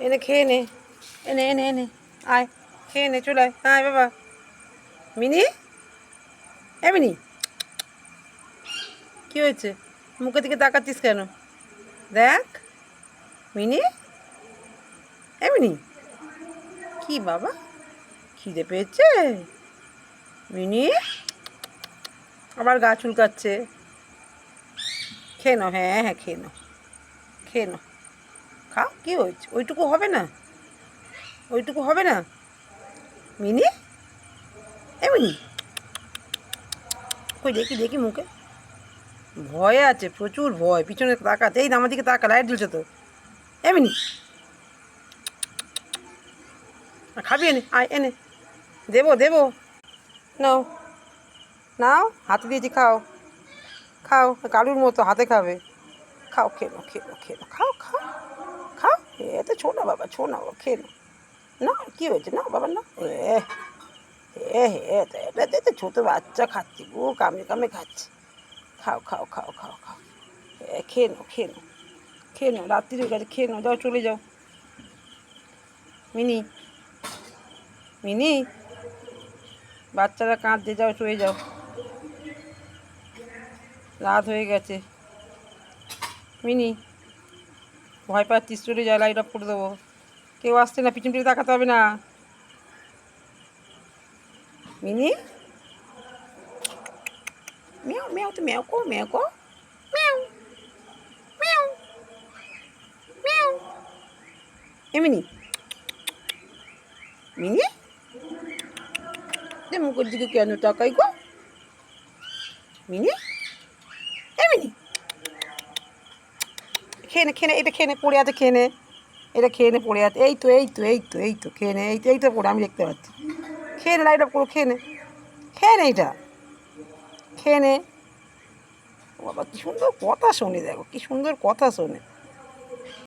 এনে খেয়ে নে, এনে এনে এনে আয়, খেয়ে নে, চলে আয়, আয় বাবা। মিনি, এ মিনি, কী হয়েছে? মুখের দিকে তাকাচ্ছিস কেন? দেখ মিনি, এ মিনি, কি বাবা, খিদে পেয়েছে? মিনি আবার গা চুলকাচ্ছে। খেয়ে নাও, হ্যাঁ হ্যাঁ খেয়ে নাও, খেয়ে নাও, খাও। কী হয়েছে? ওইটুকু হবে না, ওইটুকু হবে না। মিনি, এ মিনি, কই দেখি দেখি মুখে ভয় আছে, প্রচুর ভয়। পিছনে তাকাচ্ছে, এই আমার দিকে তাকা, লাইট জ্বলছে তো। এমনি খাবি? এনে আয়, এনে দেবো দেবো, নাও নাও, হাতে দিয়েছি, খাও খাও, কালুর মতো হাতে খাবে। খাও, খেয়ে নাও খেয়ে নাও খেয়ে নাও, খাও খাও খাও। এ তো ছো না বাবা, ছো না বাবা, খেয়ে নাও। না কী হয়েছে? না বাবা না। এটা তো ছোটো বাচ্চা খাচ্ছি গো, কামে কামে খাচ্ছে। খাও খাও খাও খাও খাও, খেয়ে নাও খেয়ে নাও খেয়ে নাও, রাত্রি হয়ে গেছে, খেয়ে নাও, যাও চলে যাও। মিনি, মিনি, বাচ্চারা কাঁদছে, যাও শুয়ে যাও, রাত হয়ে গেছে। মিনি, ভয় পাচ্ছিস? চলে যা, লাইট অফ করে দেবো। কেউ আসছে না, পিছন পিছনে তাকাতে হবে না। মিনি, ম্যাও ম্যাও, তো ম্যাও কো, ম্যাও কো, ম্যাও ম্যাও ম্যাও। এ মিনি, মিনি, মুখের দিকে কেন তাকাই গো? মিনি, এ মিনি, খেয়ে নে খেয়ে নে, এটা খেয়ে নে, পড়ে আছে, খেয়ে নে, এটা খেয়ে নে, পড়ে আছে, এই তো এই তো এই তো এই তো খেয়ে নে, এই তো এই তো পড়ে, আমি দেখতে পাচ্ছি। খেয়ে নে, লাইট অফ করো, খেয়ে নে, খেয়ে নে, এটা খেয়ে নে। বাবা কি সুন্দর কথা শোনে, দেখো কি সুন্দর কথা শোনে।